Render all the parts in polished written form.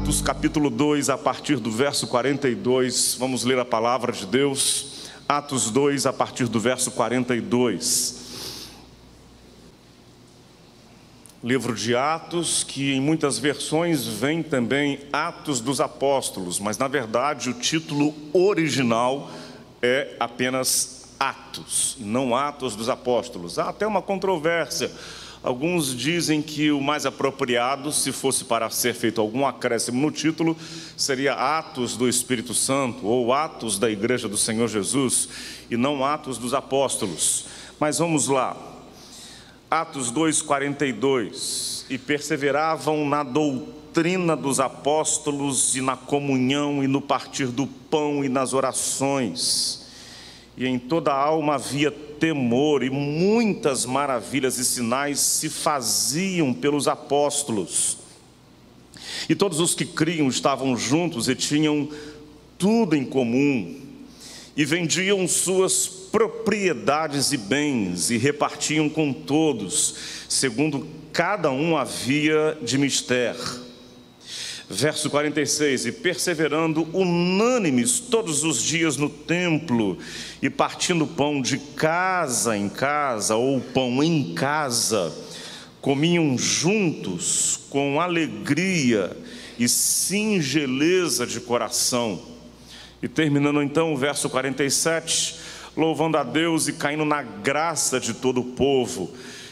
Atos capítulo 2, a partir do verso 42, vamos ler a palavra de Deus. Atos 2, a partir do verso 42. Livro de Atos, que em muitas versões vem também Atos dos Apóstolos, mas na verdade o título original é apenas Atos, não Atos dos Apóstolos. Há até uma controvérsia. Alguns dizem que o mais apropriado, se fosse para ser feito algum acréscimo no título, seria Atos do Espírito Santo ou Atos da Igreja do Senhor Jesus, e não Atos dos Apóstolos. Mas vamos lá. Atos 2:42. E perseveravam na doutrina dos apóstolos e na comunhão e no partir do pão e nas orações. E em toda a alma havia temor, e muitas maravilhas e sinais se faziam pelos apóstolos. E todos os que criam estavam juntos e tinham tudo em comum, e vendiam suas propriedades e bens, e repartiam com todos, segundo cada um havia de mister. Verso 46, e perseverando unânimes todos os dias no templo, e partindo pão de casa em casa, ou pão em casa, comiam juntos com alegria e singeleza de coração. E terminando então o verso 47, louvando a Deus e caindo na graça de todo o povo.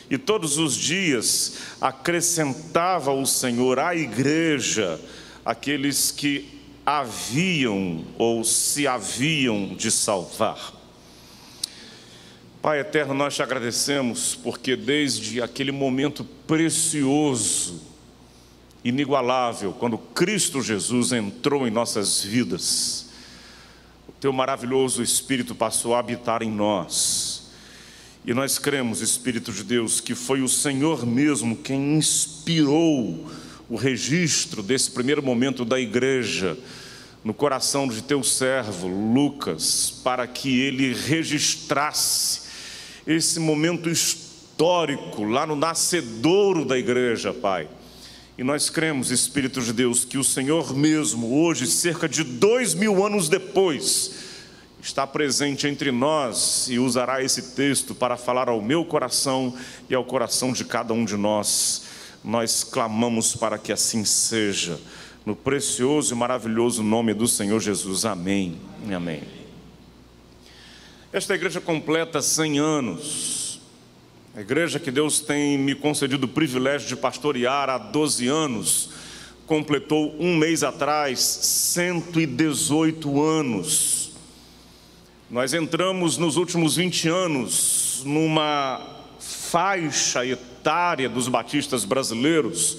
E todos os dias acrescentava o Senhor à igreja aqueles que haviam ou se haviam de salvar. Pai eterno, nós te agradecemos porque desde aquele momento precioso, inigualável, quando Cristo Jesus entrou em nossas vidas, o teu maravilhoso Espírito passou a habitar em nós. E nós cremos, Espírito de Deus, que foi o Senhor mesmo quem inspirou o registro desse primeiro momento da igreja no coração de teu servo, Lucas, para que ele registrasse esse momento histórico lá no nascedouro da igreja, Pai. E nós cremos, Espírito de Deus, que o Senhor mesmo, hoje, cerca de 2000 anos depois, está presente entre nós e usará esse texto para falar ao meu coração e ao coração de cada um de nós. Nós clamamos para que assim seja, no precioso e maravilhoso nome do Senhor Jesus. Amém. Amém. Esta igreja completa 100 anos. A igreja que Deus tem me concedido o privilégio de pastorear há 12 anos, completou um mês atrás 118 anos. Nós entramos nos últimos 20 anos numa faixa etária dos batistas brasileiros,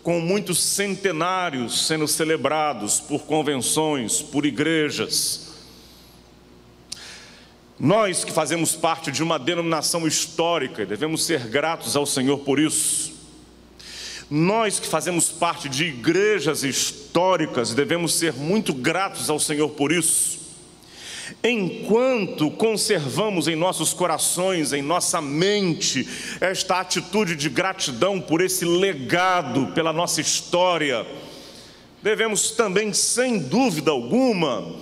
com muitos centenários sendo celebrados por convenções, por igrejas. Nós que fazemos parte de uma denominação histórica, devemos ser gratos ao Senhor por isso. Nós que fazemos parte de igrejas históricas, devemos ser muito gratos ao Senhor por isso. Enquanto conservamos em nossos corações, em nossa mente, esta atitude de gratidão por esse legado, pela nossa história, devemos também, sem dúvida alguma,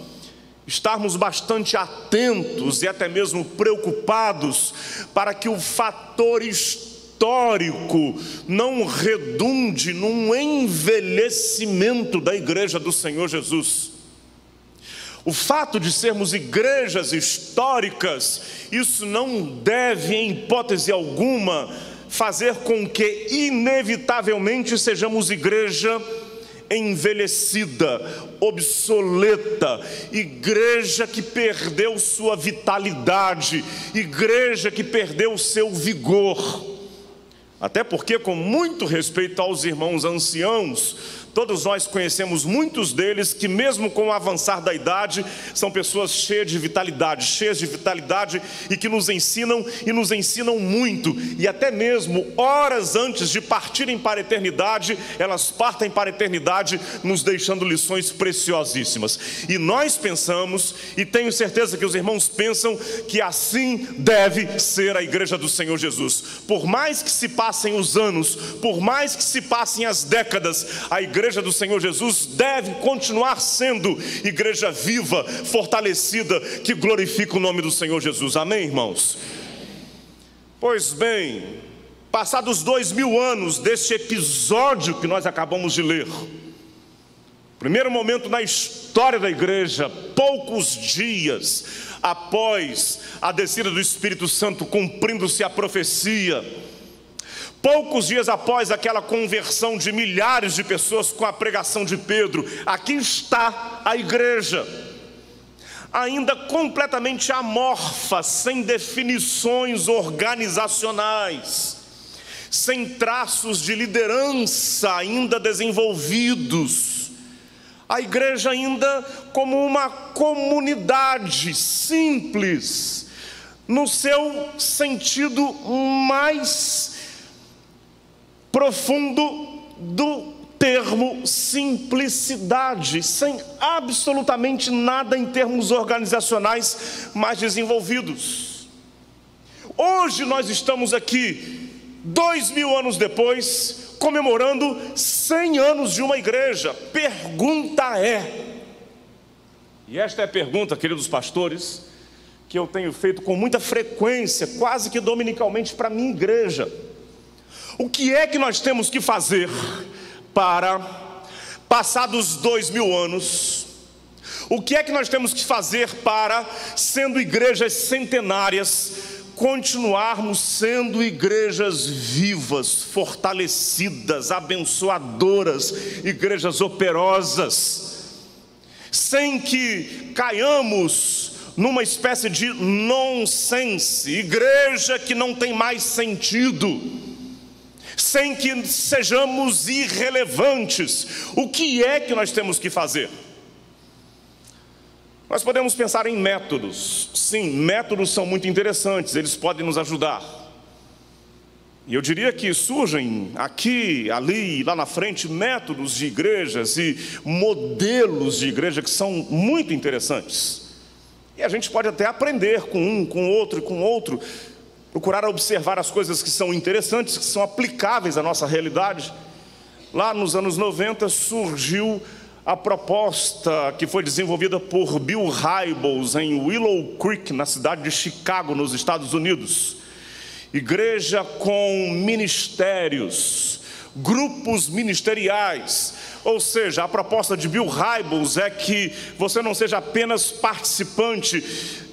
estarmos bastante atentos e até mesmo preocupados para que o fator histórico não redunde num envelhecimento da igreja do Senhor Jesus. O fato de sermos igrejas históricas, isso não deve, em hipótese alguma, fazer com que inevitavelmente sejamos igreja envelhecida, obsoleta, igreja que perdeu sua vitalidade, igreja que perdeu seu vigor. Até porque, com muito respeito aos irmãos anciãos, todos nós conhecemos muitos deles que mesmo com o avançar da idade, são pessoas cheias de vitalidade e que nos ensinam e nos ensinam muito. E até mesmo horas antes de partirem para a eternidade, elas partem para a eternidade nos deixando lições preciosíssimas. E nós pensamos, e tenho certeza que os irmãos pensam, que assim deve ser a igreja do Senhor Jesus. Por mais que se passem os anos, por mais que se passem as décadas, a igreja igreja do Senhor Jesus deve continuar sendo igreja viva, fortalecida, que glorifica o nome do Senhor Jesus. Amém, irmãos? Pois bem, passados 2000 anos deste episódio que nós acabamos de ler, primeiro momento na história da igreja, poucos dias após a descida do Espírito Santo, cumprindo-se a profecia, poucos dias após aquela conversão de milhares de pessoas com a pregação de Pedro, aqui está a igreja, ainda completamente amorfa, sem definições organizacionais, sem traços de liderança ainda desenvolvidos, a igreja ainda como uma comunidade simples, no seu sentido mais profundo do termo simplicidade, sem absolutamente nada em termos organizacionais mais desenvolvidos. Hoje nós estamos aqui, 2000 anos depois, comemorando 100 anos de uma igreja. Pergunta é, e esta é a pergunta, queridos pastores, que eu tenho feito com muita frequência, quase que dominicalmente para a minha igreja: o que é que nós temos que fazer para, passados 2000 anos, o que é que nós temos que fazer para, sendo igrejas centenárias, continuarmos sendo igrejas vivas, fortalecidas, abençoadoras, igrejas operosas, sem que caiamos numa espécie de nonsense, igreja que não tem mais sentido, sem que sejamos irrelevantes? O que é que nós temos que fazer? Nós podemos pensar em métodos. Sim, métodos são muito interessantes, eles podem nos ajudar. E eu diria que surgem aqui, ali, lá na frente, métodos de igrejas e modelos de igreja que são muito interessantes. E a gente pode até aprender com um, com outro e com outro, procurar observar as coisas que são interessantes, que são aplicáveis à nossa realidade. Lá nos anos 90 surgiu a proposta que foi desenvolvida por Bill Hybels em Willow Creek, na cidade de Chicago, nos Estados Unidos. Igreja com ministérios, grupos ministeriais. Ou seja, a proposta de Bill Hybels é que você não seja apenas participante,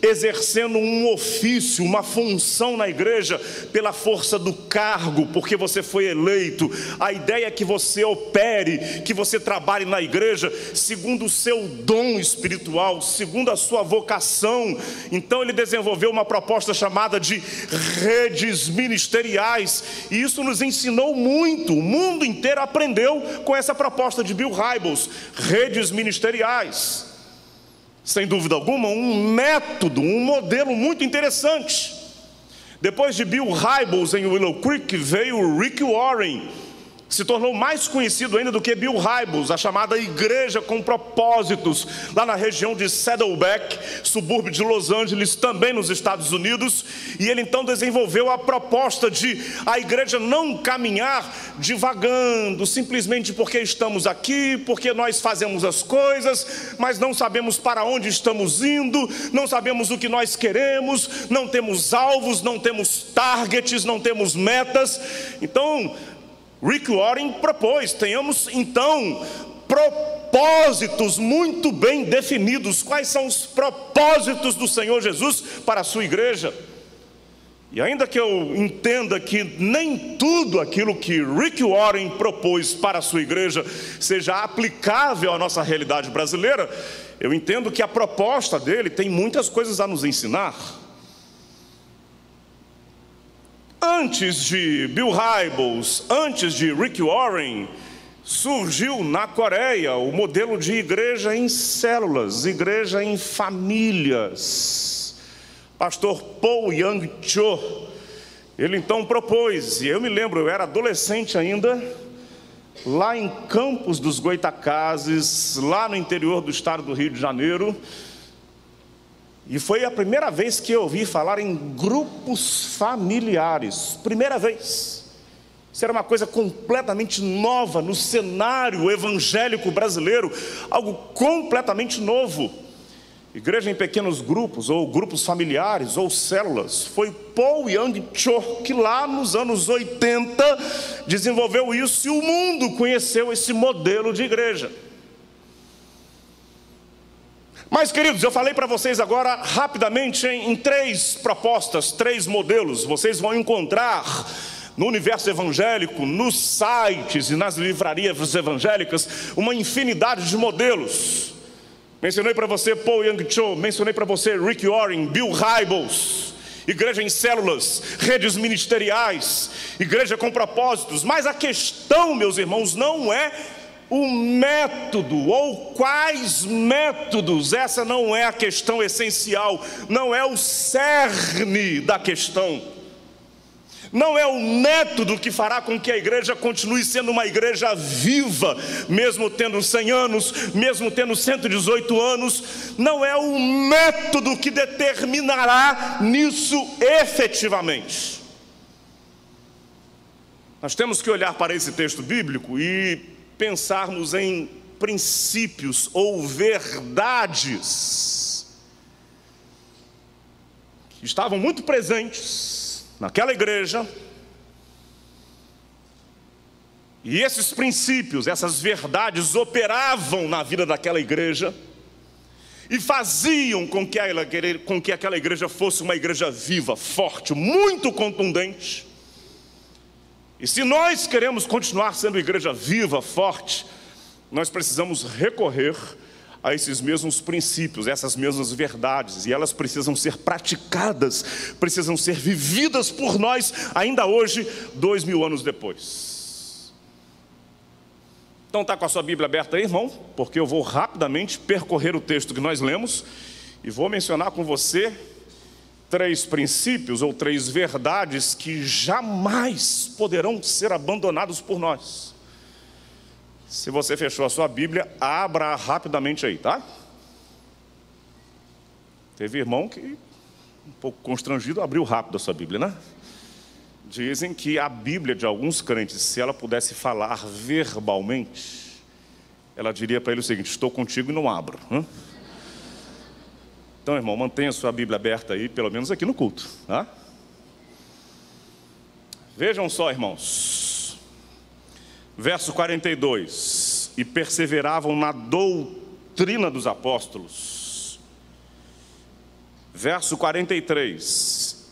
exercendo um ofício, uma função na igreja pela força do cargo, porque você foi eleito. A ideia é que você opere, que você trabalhe na igreja segundo o seu dom espiritual, segundo a sua vocação. Então ele desenvolveu uma proposta chamada de redes ministeriais, e isso nos ensinou muito. O mundo inteiro aprendeu com essa proposta de Bill Hybels, redes ministeriais. Sem dúvida alguma, um método, um modelo muito interessante. Depois de Bill Hybels em Willow Creek, veio Rick Warren, se tornou mais conhecido ainda do que Bill Hybels, a chamada Igreja com Propósitos, lá na região de Saddleback, subúrbio de Los Angeles, também nos Estados Unidos. E ele então desenvolveu a proposta de a igreja não caminhar divagando, simplesmente porque estamos aqui, porque nós fazemos as coisas, mas não sabemos para onde estamos indo, não sabemos o que nós queremos, não temos alvos, não temos targets, não temos metas. Então Rick Warren propôs, tenhamos então propósitos muito bem definidos. Quais são os propósitos do Senhor Jesus para a sua igreja? E ainda que eu entenda que nem tudo aquilo que Rick Warren propôs para a sua igreja seja aplicável à nossa realidade brasileira, eu entendo que a proposta dele tem muitas coisas a nos ensinar. Antes de Bill Hybels, antes de Rick Warren, surgiu na Coreia o modelo de igreja em células, igreja em famílias. Pastor Paul Young-cho, ele então propôs, e eu me lembro, eu era adolescente ainda, lá em Campos dos Goitacazes, lá no interior do estado do Rio de Janeiro. E foi a primeira vez que eu ouvi falar em grupos familiares. Primeira vez. Isso era uma coisa completamente nova no cenário evangélico brasileiro, algo completamente novo. Igreja em pequenos grupos, ou grupos familiares, ou células. Foi Paul Young Cho que lá nos anos 80 desenvolveu isso, e o mundo conheceu esse modelo de igreja. Mas, queridos, eu falei para vocês agora rapidamente em 3 propostas, 3 modelos. Vocês vão encontrar no universo evangélico, nos sites e nas livrarias evangélicas, uma infinidade de modelos. Mencionei para você Paul Young Cho, mencionei para você Rick Warren, Bill Hybels, igreja em células, redes ministeriais, igreja com propósitos. Mas a questão, meus irmãos, não é o método ou quais métodos. Essa não é a questão essencial, não é o cerne da questão. Não é o método que fará com que a igreja continue sendo uma igreja viva, mesmo tendo 100 anos, mesmo tendo 118 anos. Não é o método que determinará nisso efetivamente. Nós temos que olhar para esse texto bíblico e pensarmos em princípios ou verdades que estavam muito presentes naquela igreja, e esses princípios, essas verdades operavam na vida daquela igreja e faziam com que aquela igreja fosse uma igreja viva, forte, muito contundente. E se nós queremos continuar sendo igreja viva, forte, nós precisamos recorrer a esses mesmos princípios, essas mesmas verdades, e elas precisam ser praticadas, precisam ser vividas por nós, ainda hoje, 2000 anos depois. Então está com a sua Bíblia aberta aí, irmão, porque eu vou rapidamente percorrer o texto que nós lemos, e vou mencionar com você 3 princípios, ou 3 verdades, que jamais poderão ser abandonados por nós. Se você fechou a sua Bíblia, abra rapidamente aí, tá? Teve irmão que, um pouco constrangido, abriu rápido a sua Bíblia, né? Dizem que a Bíblia de alguns crentes, se ela pudesse falar verbalmente, ela diria para ele o seguinte: estou contigo e não abro. Então, irmão, mantenha a sua Bíblia aberta aí, pelo menos aqui no culto, tá? Vejam só, irmãos. Verso 42, e perseveravam na doutrina dos apóstolos. Verso 43,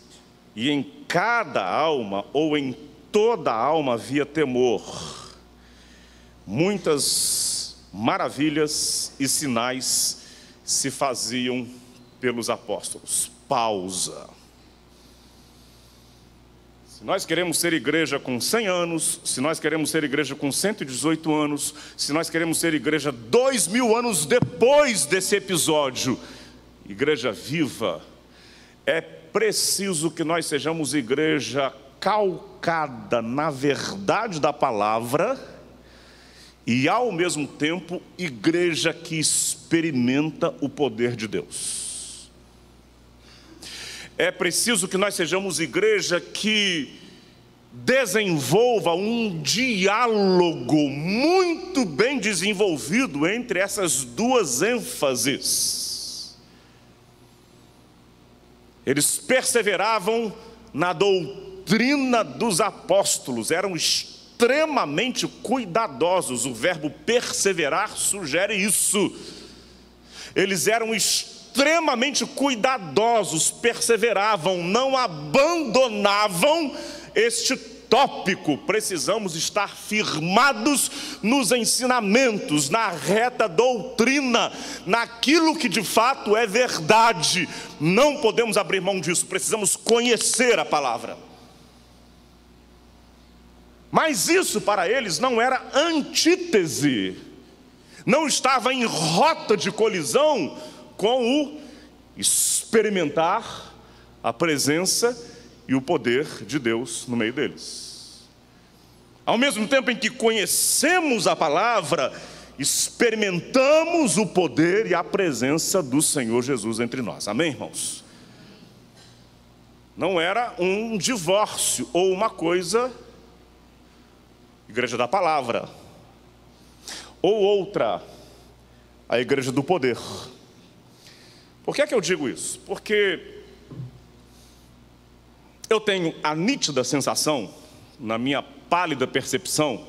e em cada alma, ou em toda a alma havia temor. Muitas maravilhas e sinais se faziam pelos apóstolos. Pausa. Se nós queremos ser igreja com 100 anos, se nós queremos ser igreja com 118 anos, se nós queremos ser igreja 2000 anos depois desse episódio, igreja viva, é preciso que nós sejamos igreja calcada na verdade da palavra e, ao mesmo tempo, igreja que experimenta o poder de Deus. É preciso que nós sejamos igreja que desenvolva um diálogo muito bem desenvolvido entre essas 2 ênfases. Eles perseveravam na doutrina dos apóstolos, eram extremamente cuidadosos. O verbo perseverar sugere isso. Eles eram extremamente cuidadosos, perseveravam, não abandonavam este tópico. Precisamos estar firmados nos ensinamentos, na reta doutrina, naquilo que de fato é verdade. Não podemos abrir mão disso, precisamos conhecer a palavra. Mas isso para eles não era antítese, não estava em rota de colisão com o experimentar a presença e o poder de Deus no meio deles. Ao mesmo tempo em que conhecemos a palavra, experimentamos o poder e a presença do Senhor Jesus entre nós. Amém, irmãos? Não era um divórcio ou uma coisa igreja da palavra. Ou outra, a igreja do poder. Por que é que eu digo isso? Porque eu tenho a nítida sensação, na minha pálida percepção,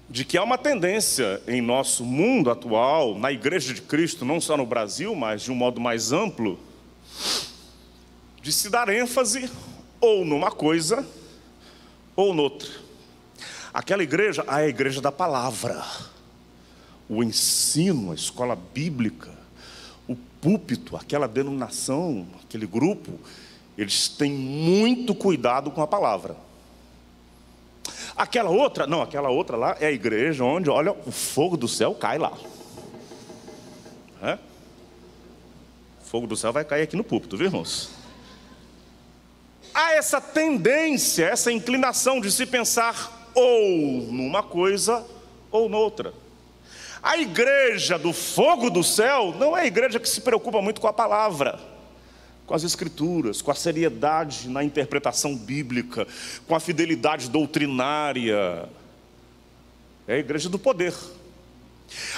de que há uma tendência em nosso mundo atual, na Igreja de Cristo, não só no Brasil, mas de um modo mais amplo, de se dar ênfase ou numa coisa ou noutra. Aquela igreja, a igreja da palavra, o ensino, a escola bíblica, o púlpito, aquela denominação, aquele grupo, eles têm muito cuidado com a palavra. Aquela outra, não, aquela outra lá é a igreja onde, olha, o fogo do céu cai lá. O fogo do céu vai cair aqui no púlpito, viu, irmãos? Há essa tendência, essa inclinação de se pensar ou numa coisa ou noutra. A igreja do fogo do céu não é a igreja que se preocupa muito com a palavra, com as escrituras, com a seriedade na interpretação bíblica, com a fidelidade doutrinária. É a igreja do poder.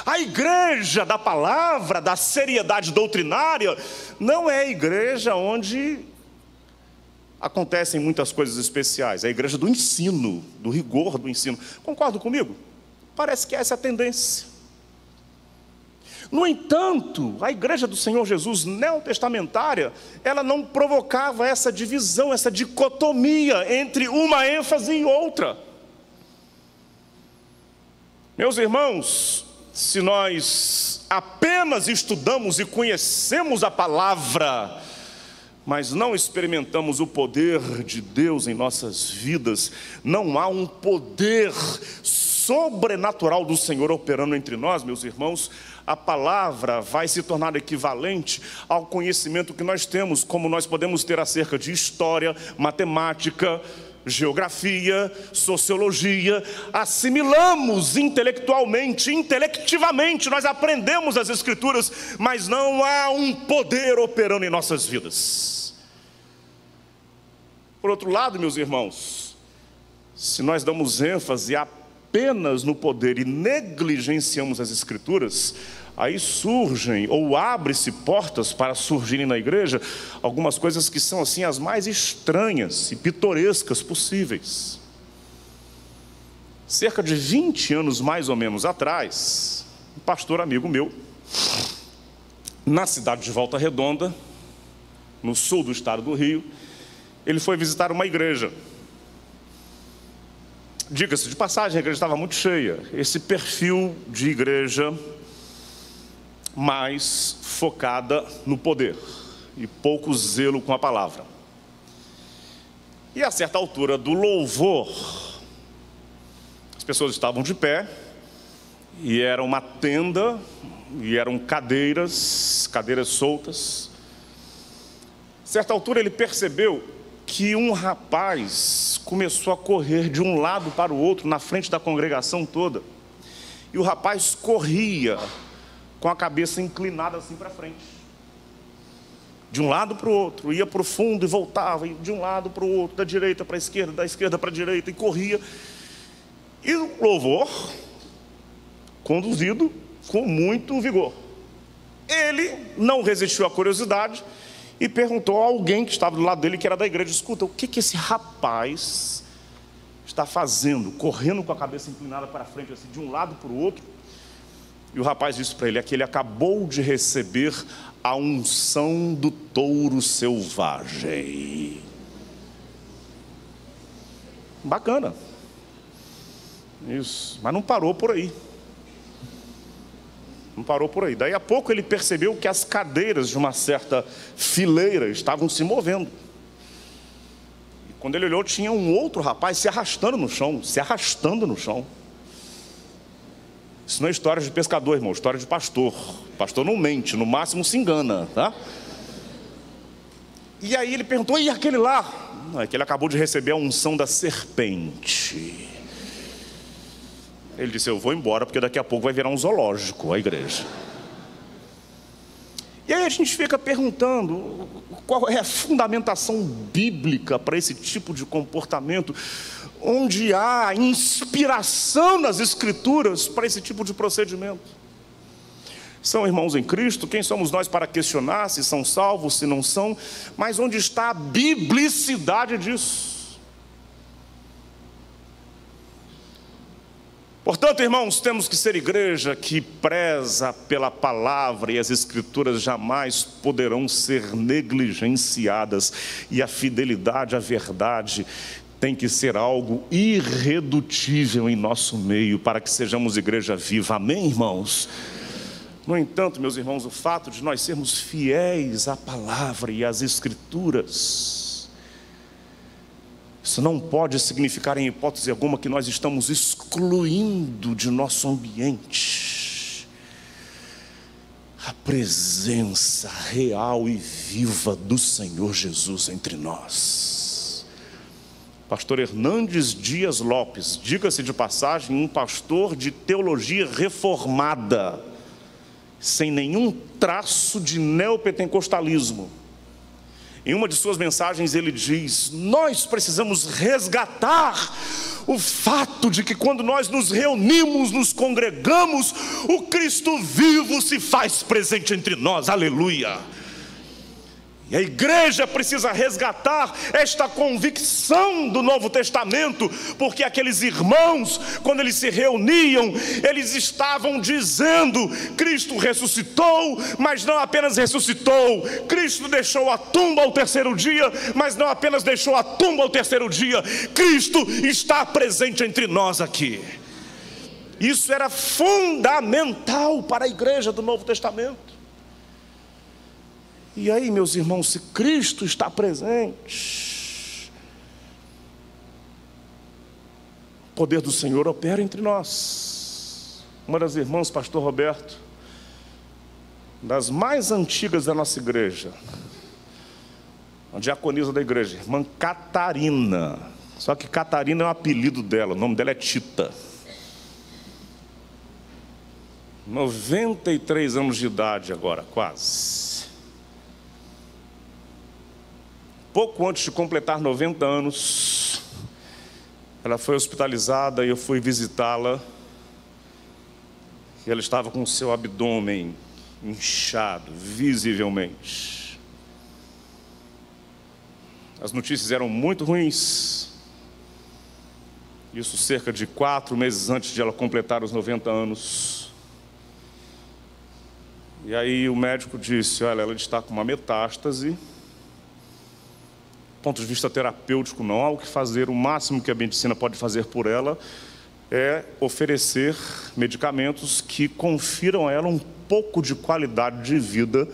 A igreja da palavra, da seriedade doutrinária, não é a igreja onde acontecem muitas coisas especiais. É a igreja do ensino, do rigor do ensino. Concorda comigo? Parece que essa é a tendência. No entanto, a igreja do Senhor Jesus neotestamentária, ela não provocava essa divisão, essa dicotomia entre uma ênfase e outra. Meus irmãos, se nós apenas estudamos e conhecemos a palavra, mas não experimentamos o poder de Deus em nossas vidas, não há um poder sobrenatural do Senhor operando entre nós, meus irmãos, a palavra vai se tornar equivalente ao conhecimento que nós temos, como nós podemos ter acerca de história, matemática, geografia, sociologia. Assimilamos intelectualmente, intelectivamente, nós aprendemos as Escrituras, mas não há um poder operando em nossas vidas. Por outro lado, meus irmãos, se nós damos ênfase apenas no poder e negligenciamos as Escrituras, aí surgem ou abrem-se portas para surgirem na igreja algumas coisas que são assim as mais estranhas e pitorescas possíveis. Cerca de 20 anos mais ou menos atrás, um pastor amigo meu, na cidade de Volta Redonda, no sul do estado do Rio, ele foi visitar uma igreja. Diga-se de passagem, a igreja estava muito cheia. Esse perfil de igreja mais focada no poder e pouco zelo com a palavra. E a certa altura do louvor, as pessoas estavam de pé, e era uma tenda, e eram cadeiras soltas. A certa altura ele percebeu que um rapaz começou a correr de um lado para o outro, na frente da congregação toda. E o rapaz corria com a cabeça inclinada assim para frente. De um lado para o outro, ia para o fundo e voltava, e de um lado para o outro, da direita para a esquerda, da esquerda para a direita, e corria. E o louvor, conduzido com muito vigor. Ele não resistiu à curiosidade e perguntou a alguém que estava do lado dele, que era da igreja: escuta, o que esse rapaz está fazendo, correndo com a cabeça inclinada para frente, assim, de um lado para o outro? E o rapaz disse para ele: é que ele acabou de receber a unção do touro selvagem. Bacana. Isso, mas não parou por aí. Não parou por aí. Daí a pouco ele percebeu que as cadeiras de uma certa fileira estavam se movendo. E quando ele olhou, tinha um outro rapaz se arrastando no chão. Isso não é história de pescador, irmão, história de pastor. Pastor não mente, no máximo se engana, tá? E aí ele perguntou: e aquele lá? Não, é que ele acabou de receber a unção da serpente. Ele disse: eu vou embora, porque daqui a pouco vai virar um zoológico a igreja. E aí a gente fica perguntando qual é a fundamentação bíblica para esse tipo de comportamento, onde há inspiração nas Escrituras para esse tipo de procedimento. São irmãos em Cristo, quem somos nós para questionar se são salvos, se não são, mas onde está a biblicidade disso? Portanto, irmãos, temos que ser igreja que preza pela palavra, e as Escrituras jamais poderão ser negligenciadas, e a fidelidade à verdade tem que ser algo irredutível em nosso meio, para que sejamos igreja viva. Amém, irmãos? No entanto, meus irmãos, o fato de nós sermos fiéis à palavra e às Escrituras, isso não pode significar em hipótese alguma que nós estamos excluindo de nosso ambiente a presença real e viva do Senhor Jesus entre nós. Pastor Hernandes Dias Lopes, diga-se de passagem, um pastor de teologia reformada, sem nenhum traço de neopentecostalismo. Em uma de suas mensagens ele diz: nós precisamos resgatar o fato de que quando nós nos reunimos, nos congregamos, o Cristo vivo se faz presente entre nós. Aleluia! E a igreja precisa resgatar esta convicção do Novo Testamento, porque aqueles irmãos, quando eles se reuniam, eles estavam dizendo: Cristo ressuscitou, mas não apenas ressuscitou, Cristo deixou a tumba ao terceiro dia, mas não apenas deixou a tumba ao terceiro dia, Cristo está presente entre nós aqui. Isso era fundamental para a igreja do Novo Testamento. E aí, meus irmãos, se Cristo está presente, o poder do Senhor opera entre nós. Uma das irmãs, pastor Roberto, das mais antigas da nossa igreja, a diaconisa da igreja, irmã Catarina, só que Catarina é um apelido dela, o nome dela é Tita. 93 anos de idade agora, quase. Pouco antes de completar 90 anos, ela foi hospitalizada e eu fui visitá-la. E ela estava com o seu abdômen inchado, visivelmente. As notícias eram muito ruins. Isso cerca de 4 meses antes de ela completar os 90 anos. E aí o médico disse: olha, ela está com uma metástase. Do ponto de vista terapêutico, não há o que fazer. O máximo que a medicina pode fazer por ela é oferecer medicamentos que confiram a ela um pouco de qualidade de vida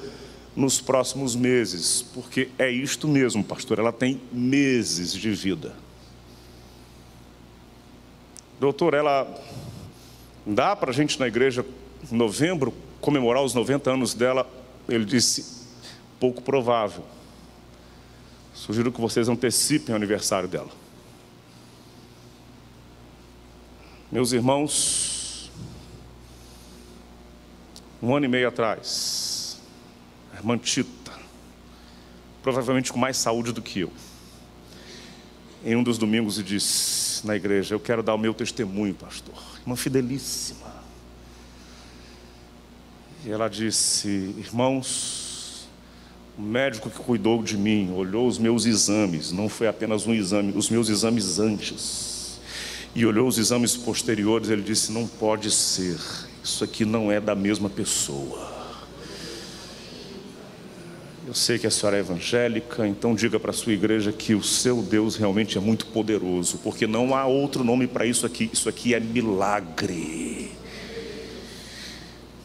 nos próximos meses, porque é isto mesmo, pastor, ela tem meses de vida. Doutor, ela dá para a gente na igreja em novembro comemorar os 90 anos dela? Ele disse: pouco provável. Sugiro que vocês antecipem o aniversário dela. Meus irmãos, 1 ano e meio atrás, a irmã Tita, provavelmente com mais saúde do que eu, em um dos domingos, e disse na igreja: eu quero dar o meu testemunho, pastor. Irmã fidelíssima. E ela disse: irmãos, o médico que cuidou de mim olhou os meus exames, não foi apenas um exame, os meus exames antes, e olhou os exames posteriores. Ele disse: não pode ser, isso aqui não é da mesma pessoa. Eu sei que a senhora é evangélica, então diga para a sua igreja que o seu Deus realmente é muito poderoso, porque não há outro nome para isso aqui é milagre.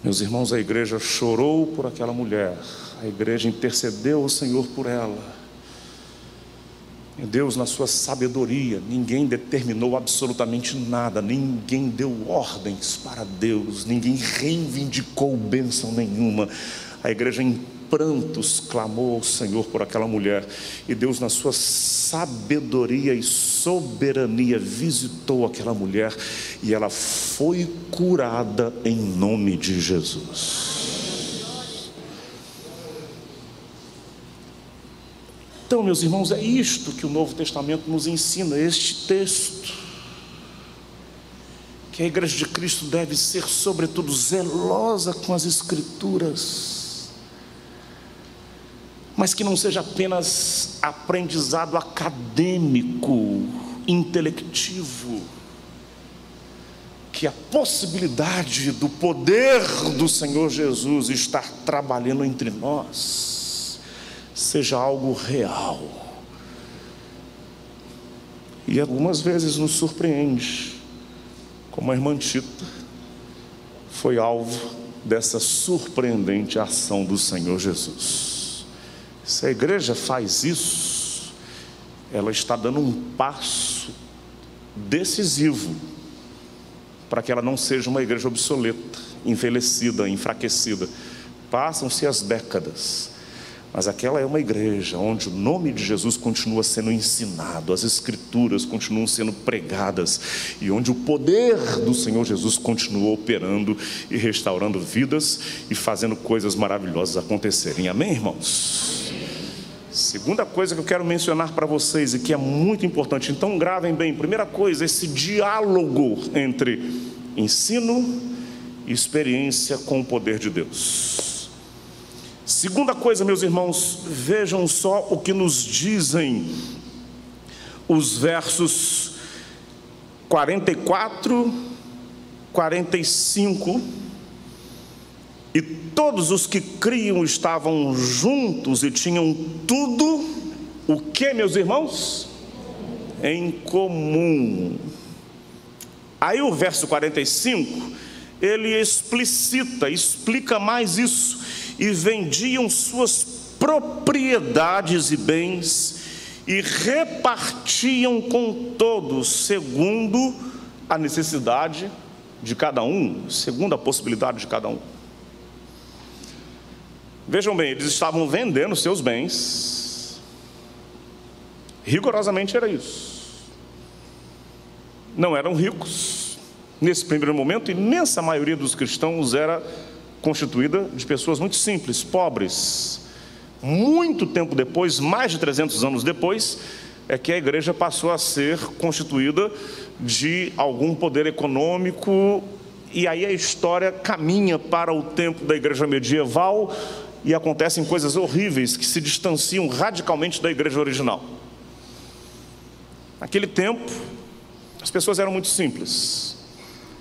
Meus irmãos, a igreja chorou por aquela mulher, a igreja intercedeu ao Senhor por ela. E Deus, na sua sabedoria, ninguém determinou absolutamente nada, ninguém deu ordens para Deus, ninguém reivindicou bênção nenhuma. A igreja em prantos clamou ao Senhor por aquela mulher, e Deus, na sua sabedoria e soberania, visitou aquela mulher, e ela foi curada em nome de Jesus. Então, meus irmãos, é isto que o Novo Testamento nos ensina, este texto, que a igreja de Cristo deve ser, sobretudo, zelosa com as Escrituras, mas que não seja apenas aprendizado acadêmico, intelectivo, que a possibilidade do poder do Senhor Jesus estar trabalhando entre nós seja algo real. E algumas vezes nos surpreende, como a irmã Tita foi alvo dessa surpreendente ação do Senhor Jesus. Se a igreja faz isso, ela está dando um passo decisivo para que ela não seja uma igreja obsoleta, envelhecida, enfraquecida. Passam-se as décadas, mas aquela é uma igreja onde o nome de Jesus continua sendo ensinado, as Escrituras continuam sendo pregadas, e onde o poder do Senhor Jesus continua operando e restaurando vidas e fazendo coisas maravilhosas acontecerem. Amém, irmãos? Segunda coisa que eu quero mencionar para vocês e que é muito importante, então gravem bem. Primeira coisa, esse diálogo entre ensino e experiência com o poder de Deus. Segunda coisa, meus irmãos, vejam só o que nos dizem os versos 44, 45. E todos os que criam estavam juntos e tinham tudo, o que, meus irmãos? Em comum. Aí o verso 45, ele explica mais isso. E vendiam suas propriedades e bens e repartiam com todos, segundo a necessidade de cada um, segundo a possibilidade de cada um. Vejam bem, eles estavam vendendo seus bens, rigorosamente era isso. Não eram ricos, nesse primeiro momento, a imensa maioria dos cristãos era constituída de pessoas muito simples, pobres. Muito tempo depois, mais de 300 anos depois, é que a igreja passou a ser constituída de algum poder econômico, e aí a história caminha para o tempo da igreja medieval, e acontecem coisas horríveis que se distanciam radicalmente da igreja original. Naquele tempo, as pessoas eram muito simples,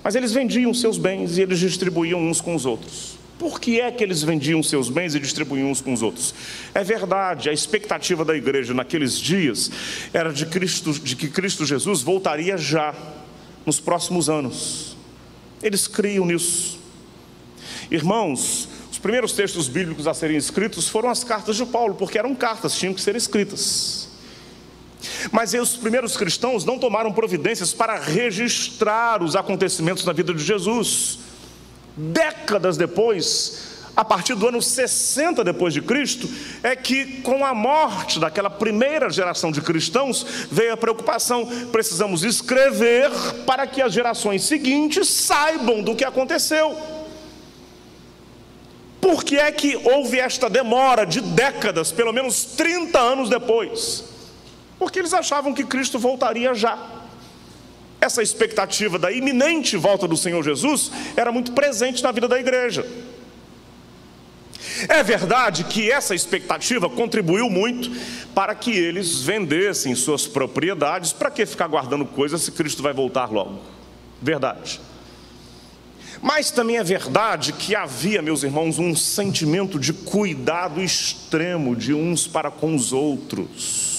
mas eles vendiam seus bens e eles distribuíam uns com os outros. Por que é que eles vendiam seus bens e distribuíam uns com os outros? É verdade, a expectativa da igreja naqueles dias era de que Cristo Jesus voltaria já, nos próximos anos. Eles criam nisso. Irmãos, os primeiros textos bíblicos a serem escritos foram as cartas de Paulo, porque eram cartas, tinham que ser escritas. Mas os primeiros cristãos não tomaram providências para registrar os acontecimentos na vida de Jesus. Décadas depois, a partir do ano 60 depois de Cristo, é que com a morte daquela primeira geração de cristãos, veio a preocupação: precisamos escrever para que as gerações seguintes saibam do que aconteceu. Por que é que houve esta demora de décadas, pelo menos 30 anos depois? Porque eles achavam que Cristo voltaria já. Essa expectativa da iminente volta do Senhor Jesus era muito presente na vida da igreja. É verdade que essa expectativa contribuiu muito para que eles vendessem suas propriedades. Para que ficar guardando coisas se Cristo vai voltar logo? Verdade. Mas também é verdade que havia, meus irmãos, um sentimento de cuidado extremo de uns para com os outros.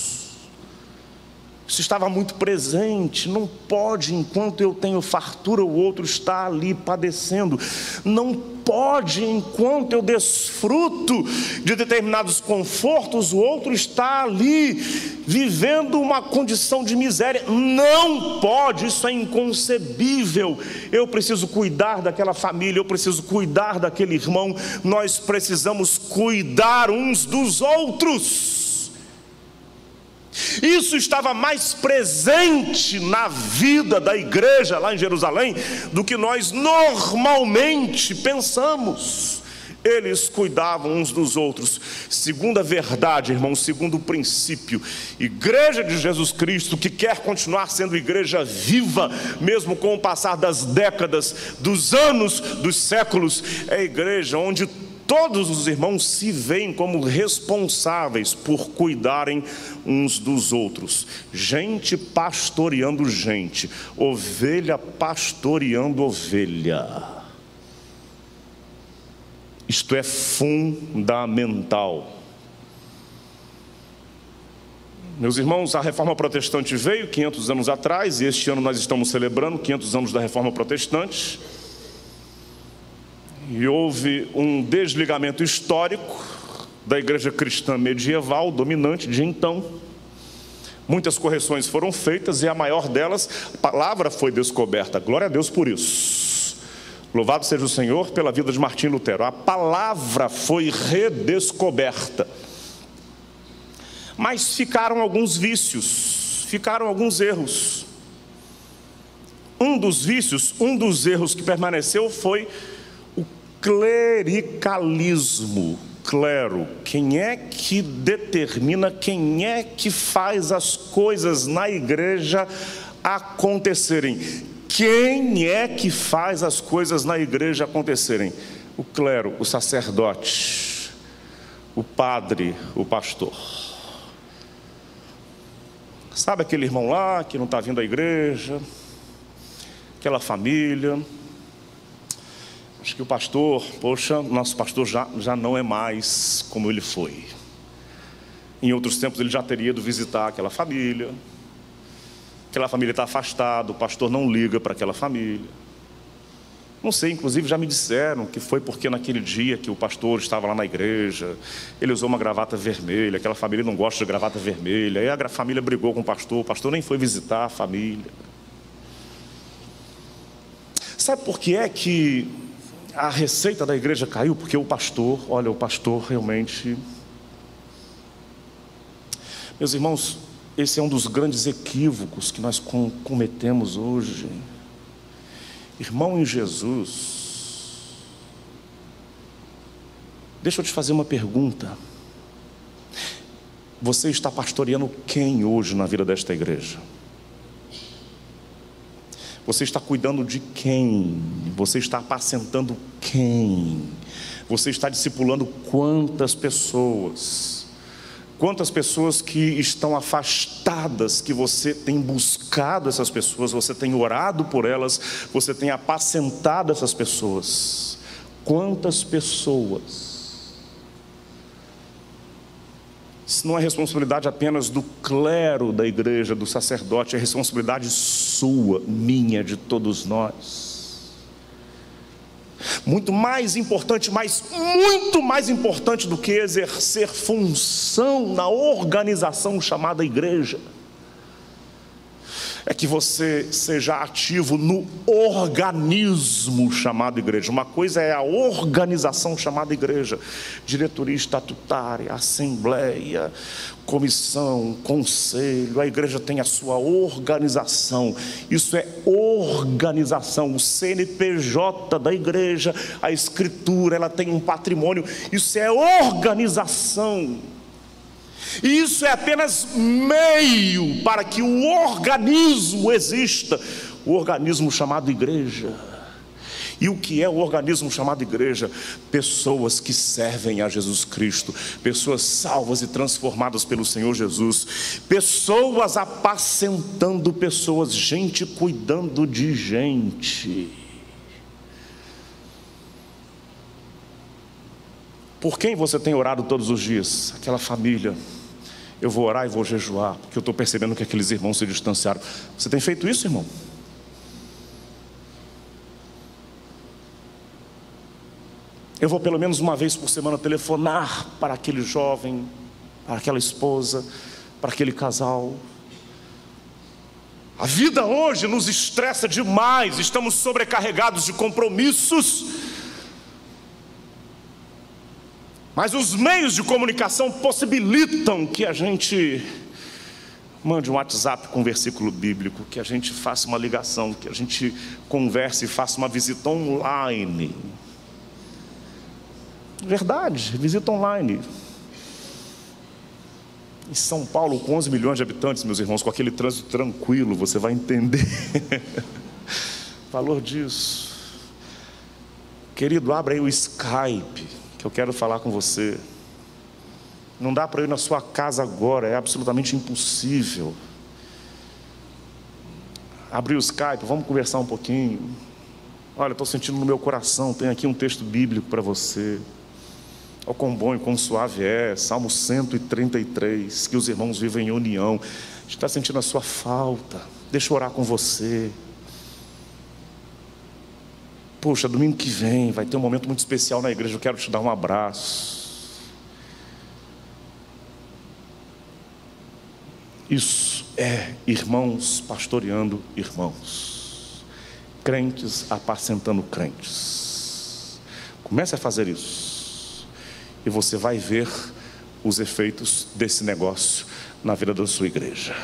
Isso estava muito presente. Não pode, enquanto eu tenho fartura, o outro está ali padecendo. Não pode, enquanto eu desfruto de determinados confortos, o outro está ali vivendo uma condição de miséria. Não pode, isso é inconcebível. Eu preciso cuidar daquela família, eu preciso cuidar daquele irmão. Nós precisamos cuidar uns dos outros. Isso estava mais presente na vida da igreja lá em Jerusalém do que nós normalmente pensamos. Eles cuidavam uns dos outros. Segunda verdade, irmão, segundo princípio: igreja de Jesus Cristo, que quer continuar sendo igreja viva, mesmo com o passar das décadas, dos anos, dos séculos, é a igreja onde todos os irmãos se veem como responsáveis por cuidarem uns dos outros. Gente pastoreando gente, ovelha pastoreando ovelha. Isto é fundamental. Meus irmãos, a Reforma Protestante veio 500 anos atrás, e este ano nós estamos celebrando 500 anos da Reforma Protestante. E houve um desligamento histórico da igreja cristã medieval, dominante de então. Muitas correções foram feitas, e a maior delas, a palavra foi descoberta. Glória a Deus por isso. Louvado seja o Senhor pela vida de Martinho Lutero. A palavra foi redescoberta. Mas ficaram alguns vícios, ficaram alguns erros. Um dos vícios, um dos erros que permaneceu foi o clericalismo. Clero, quem é que determina, quem é que faz as coisas na igreja acontecerem? Quem é que faz as coisas na igreja acontecerem? O clero, o sacerdote, o padre, o pastor. Sabe aquele irmão lá que não está vindo à igreja? Aquela família. Acho que o pastor, poxa, nosso pastor já não é mais como ele foi. Em outros tempos ele já teria ido visitar aquela família. Aquela família está afastada, o pastor não liga para aquela família. Não sei, inclusive já me disseram que foi porque naquele dia que o pastor estava lá na igreja, ele usou uma gravata vermelha, aquela família não gosta de gravata vermelha, aí a família brigou com o pastor nem foi visitar a família. Sabe por que é que a receita da igreja caiu? Porque o pastor realmente... Meus irmãos, esse é um dos grandes equívocos que nós cometemos hoje. Irmão em Jesus, deixa eu te fazer uma pergunta. Você está pastoreando quem hoje na vida desta igreja? Você está cuidando de quem? Você está apacentando quem? Você está discipulando quantas pessoas? Quantas pessoas que estão afastadas, que você tem buscado essas pessoas, você tem orado por elas, você tem apacentado essas pessoas? Quantas pessoas? Isso não é responsabilidade apenas do clero da igreja, do sacerdote, é responsabilidade sua, minha, de todos nós. Muito mais importante, mas muito mais importante do que exercer função na organização chamada igreja, é que você seja ativo no organismo chamado igreja. Uma coisa é a organização chamada igreja: diretoria estatutária, assembleia, comissão, conselho. A igreja tem a sua organização. Isso é organização. O CNPJ da igreja, a escritura, ela tem um patrimônio. Isso é organização. E isso é apenas meio para que o organismo exista, o organismo chamado igreja. E o que é o organismo chamado igreja? Pessoas que servem a Jesus Cristo, pessoas salvas e transformadas pelo Senhor Jesus, pessoas apacentando pessoas, gente cuidando de gente. Por quem você tem orado todos os dias? Aquela família. Eu vou orar e vou jejuar, porque eu estou percebendo que aqueles irmãos se distanciaram. Você tem feito isso, irmão? Eu vou pelo menos uma vez por semana telefonar para aquele jovem, para aquela esposa, para aquele casal. A vida hoje nos estressa demais, estamos sobrecarregados de compromissos. Mas os meios de comunicação possibilitam que a gente mande um WhatsApp com um versículo bíblico, que a gente faça uma ligação, que a gente converse e faça uma visita online. Verdade, visita online. Em São Paulo, com 11 milhões de habitantes, meus irmãos, com aquele trânsito tranquilo, você vai entender o valor disso. Querido, abra aí o Skype, que eu quero falar com você. Não dá para ir na sua casa agora, é absolutamente impossível. Abre o Skype, vamos conversar um pouquinho. Olha, estou sentindo no meu coração, tem aqui um texto bíblico para você. Ó quão bom e quão suave é, Salmo 133, que os irmãos vivem em união. A gente está sentindo a sua falta, deixa eu orar com você. Poxa, domingo que vem vai ter um momento muito especial na igreja, eu quero te dar um abraço. Isso é irmãos pastoreando irmãos, crentes apacentando crentes. Comece a fazer isso e você vai ver os efeitos desse negócio na vida da sua igreja.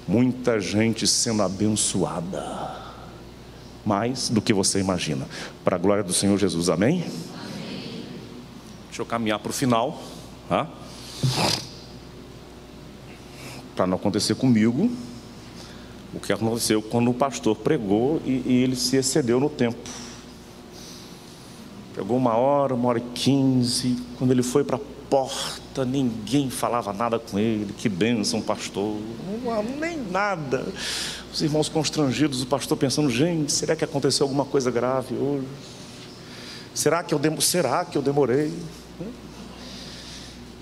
Muita gente sendo abençoada, mais do que você imagina, para a glória do Senhor Jesus, amém? Amém. Deixa eu caminhar para o final, tá? Para não acontecer comigo o que aconteceu quando o pastor pregou e ele se excedeu no tempo. Pregou 1h15, quando ele foi para a porta, ninguém falava nada com ele. Que bênção, pastor, nem nada. Os irmãos constrangidos, o pastor pensando, gente, será que aconteceu alguma coisa grave hoje? Será que eu demorei?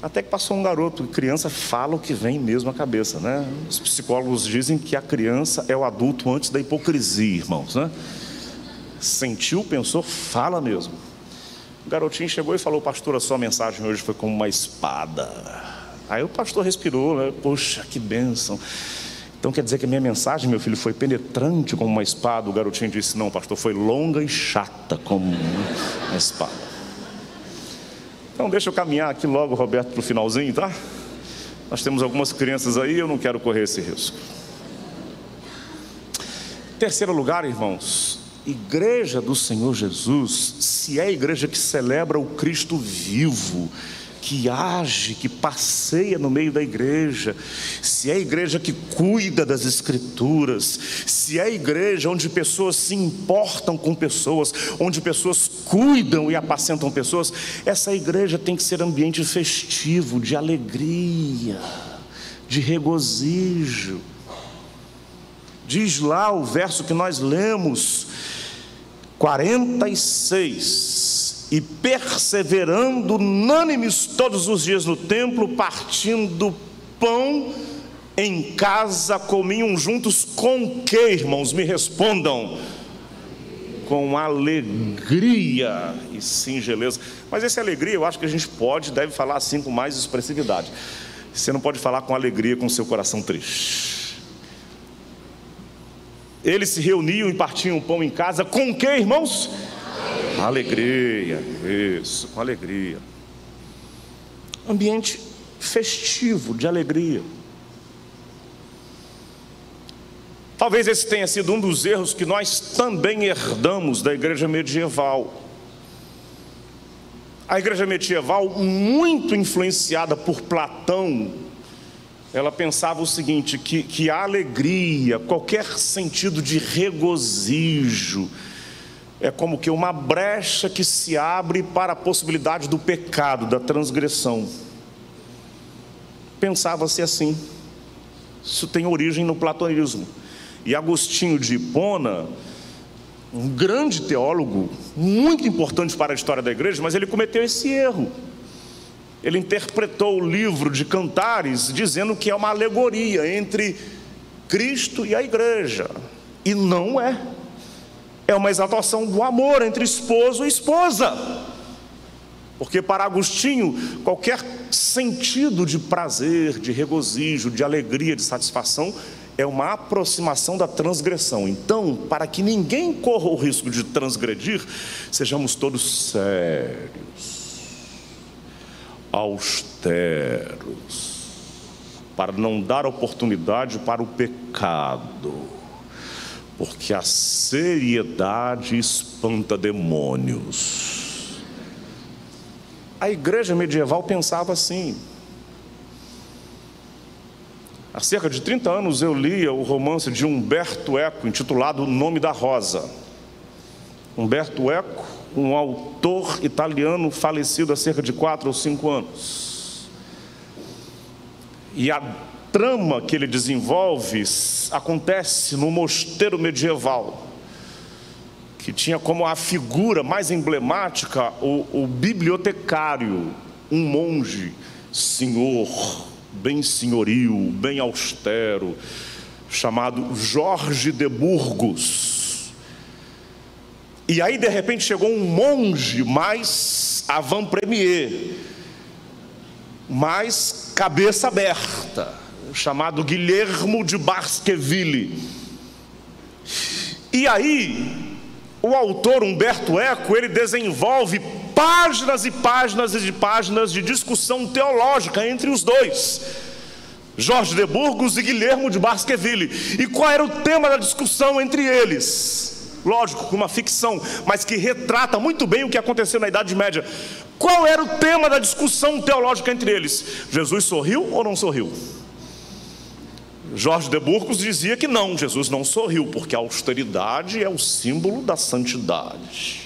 Até que passou um garoto. Criança fala o que vem mesmo à cabeça, né? Os psicólogos dizem que a criança é o adulto antes da hipocrisia, irmãos, né? Sentiu, pensou, fala mesmo. O garotinho chegou e falou, pastor, a sua mensagem hoje foi como uma espada. Aí o pastor respirou, né? Poxa, que bênção. Então quer dizer que a minha mensagem, meu filho, foi penetrante como uma espada? O garotinho disse, não, pastor, foi longa e chata como uma espada. Então deixa eu caminhar aqui logo, Roberto, para o finalzinho, tá? Nós temos algumas crianças aí, eu não quero correr esse risco. Terceiro lugar, irmãos, igreja do Senhor Jesus, se é a igreja que celebra o Cristo vivo, que age, que passeia no meio da igreja, se é a igreja que cuida das escrituras, se é a igreja onde pessoas se importam com pessoas, onde pessoas cuidam e apacentam pessoas, essa igreja tem que ser ambiente festivo, de alegria, de regozijo. Diz lá o verso que nós lemos, 46, e perseverando unânimes todos os dias no templo, partindo pão em casa, comiam juntos com que, irmãos? Me respondam. Com alegria e singeleza. Mas essa alegria eu acho que a gente deve falar assim com mais expressividade. Você não pode falar com alegria com seu coração triste. Eles se reuniam e partiam o pão em casa com que, irmãos? Alegria, isso, com alegria. Ambiente festivo, de alegria. Talvez esse tenha sido um dos erros que nós também herdamos da igreja medieval. A igreja medieval, muito influenciada por Platão, ela pensava o seguinte, que a alegria, qualquer sentido de regozijo, é como que uma brecha que se abre para a possibilidade do pecado, da transgressão. Pensava-se assim. Isso tem origem no platonismo. E Agostinho de Hipona, um grande teólogo, muito importante para a história da igreja, mas ele cometeu esse erro. Ele interpretou o livro de Cantares dizendo que é uma alegoria entre Cristo e a igreja. E não é. É uma exaltação do amor entre esposo e esposa. Porque para Agostinho, qualquer sentido de prazer, de regozijo, de alegria, de satisfação, é uma aproximação da transgressão. Então, para que ninguém corra o risco de transgredir, sejamos todos sérios, austeros, para não dar oportunidade para o pecado. Porque a seriedade espanta demônios. A igreja medieval pensava assim. Há cerca de 30 anos eu lia o romance de Umberto Eco, intitulado O Nome da Rosa. Umberto Eco, um autor italiano falecido há cerca de 4 ou 5 anos. E a trama que ele desenvolve acontece no mosteiro medieval, que tinha como a figura mais emblemática o bibliotecário, um monge, senhor, bem senhoril, bem austero, chamado Jorge de Burgos. E aí de repente chegou um monge mais avant-premier, mais cabeça aberta, chamado Guilhermo de Baskerville. E aí o autor Umberto Eco, ele desenvolve páginas e páginas e páginas de discussão teológica entre os dois, Jorge de Burgos e Guilhermo de Baskerville. E qual era o tema da discussão entre eles? Lógico, com uma ficção, mas que retrata muito bem o que aconteceu na Idade Média. Qual era o tema da discussão teológica entre eles? Jesus sorriu ou não sorriu? Jorge de Burgos dizia que não, Jesus não sorriu, porque a austeridade é o símbolo da santidade.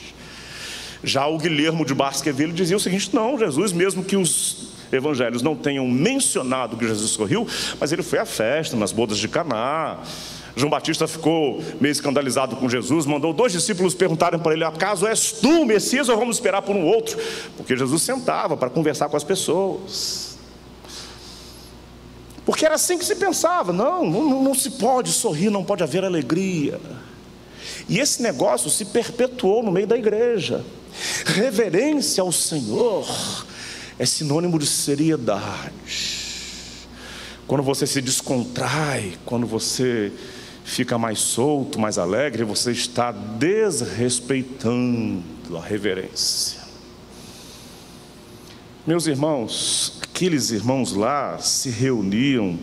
Já o Guilhermo de Baskerville dizia o seguinte: não, Jesus, mesmo que os evangelhos não tenham mencionado que Jesus sorriu, mas ele foi à festa, nas bodas de Caná. João Batista ficou meio escandalizado com Jesus, mandou 2 discípulos perguntarem para ele: acaso és tu o Messias ou vamos esperar por um outro? Porque Jesus sentava para conversar com as pessoas. Porque era assim que se pensava: não se pode sorrir, não pode haver alegria. E esse negócio se perpetuou no meio da igreja. Reverência ao Senhor é sinônimo de seriedade. Quando você se descontrai, quando você fica mais solto, mais alegre, você está desrespeitando a reverência. Meus irmãos, aqueles irmãos lá se reuniam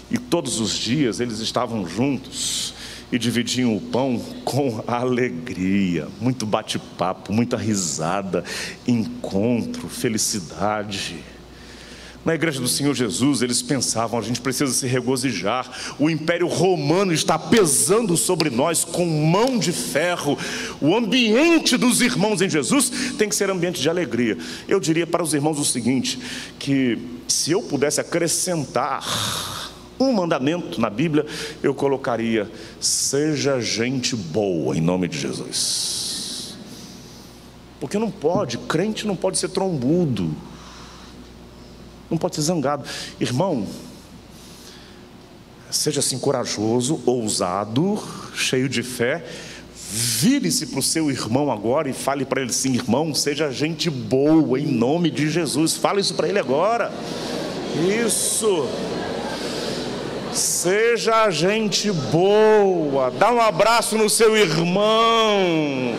e todos os dias eles estavam juntos e dividiam o pão com alegria, muito bate-papo, muita risada, encontro, felicidade. Na igreja do Senhor Jesus, eles pensavam: a gente precisa se regozijar, o Império Romano está pesando sobre nós com mão de ferro. O ambiente dos irmãos em Jesus tem que ser ambiente de alegria. Eu diria para os irmãos o seguinte, que se eu pudesse acrescentar um mandamento na Bíblia, eu colocaria: seja gente boa, em nome de Jesus. Porque não pode, crente não pode ser trombudo, não pode ser zangado. Irmão, seja assim corajoso, ousado, cheio de fé. Vire-se para o seu irmão agora e fale para ele assim: irmão, seja gente boa, em nome de Jesus. Fala isso para ele agora. Isso. Seja gente boa. Dá um abraço no seu irmão.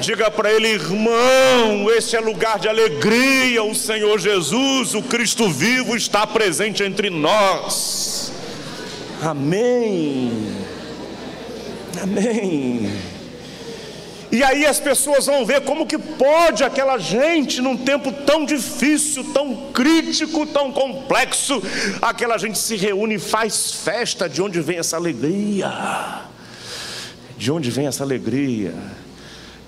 Diga para ele: irmão, este é lugar de alegria. O Senhor Jesus, o Cristo vivo, está presente entre nós. Amém. Amém. E aí as pessoas vão ver como que pode aquela gente, num tempo tão difícil, tão crítico, tão complexo, aquela gente se reúne e faz festa. De onde vem essa alegria? De onde vem essa alegria?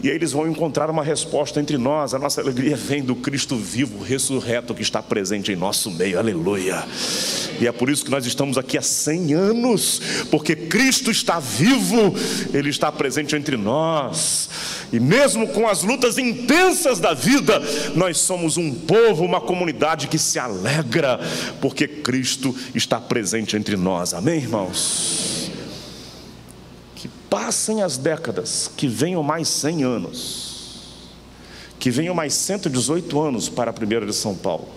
E aí eles vão encontrar uma resposta entre nós: a nossa alegria vem do Cristo vivo, ressurreto, que está presente em nosso meio. Aleluia. E é por isso que nós estamos aqui há 100 anos, porque Cristo está vivo, Ele está presente entre nós. E mesmo com as lutas intensas da vida, nós somos um povo, uma comunidade que se alegra, porque Cristo está presente entre nós. Amém, irmãos? Passem as décadas, que venham mais 100 anos, que venham mais 118 anos para a primeira de São Paulo.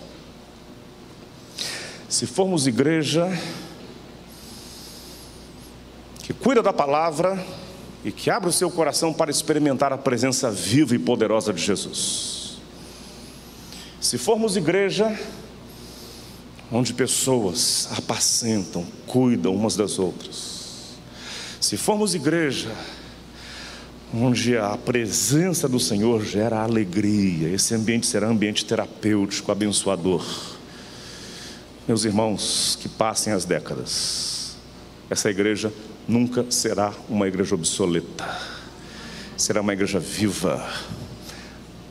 Se formos igreja que cuida da palavra e que abre o seu coração para experimentar a presença viva e poderosa de Jesus. Se formos igreja onde pessoas apacentam, cuidam umas das outras. Se formos igreja onde a presença do Senhor gera alegria. Esse ambiente será um ambiente terapêutico, abençoador. Meus irmãos, que passem as décadas, essa igreja nunca será uma igreja obsoleta. Será uma igreja viva.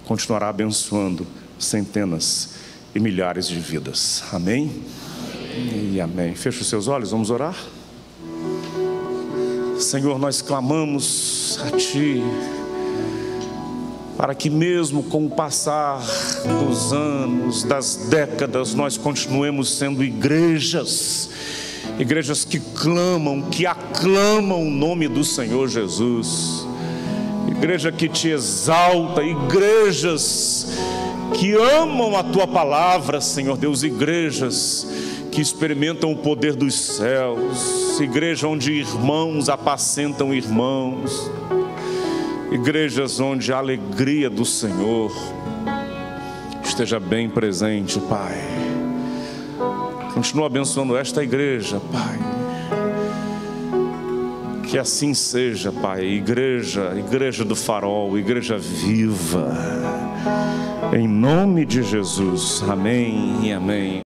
Continuará abençoando centenas e milhares de vidas. Amém? Amém. E amém. Feche os seus olhos, vamos orar? Senhor, nós clamamos a Ti, para que mesmo com o passar dos anos, das décadas, nós continuemos sendo igrejas que clamam, que aclamam o nome do Senhor Jesus, igreja que Te exalta, igrejas que amam a Tua palavra, Senhor Deus, igrejas que experimentam o poder dos céus, igreja onde irmãos apacentam irmãos, igrejas onde a alegria do Senhor esteja bem presente, Pai. Continua abençoando esta igreja, Pai. Que assim seja, Pai. Igreja do Farol, igreja viva. Em nome de Jesus. Amém e amém.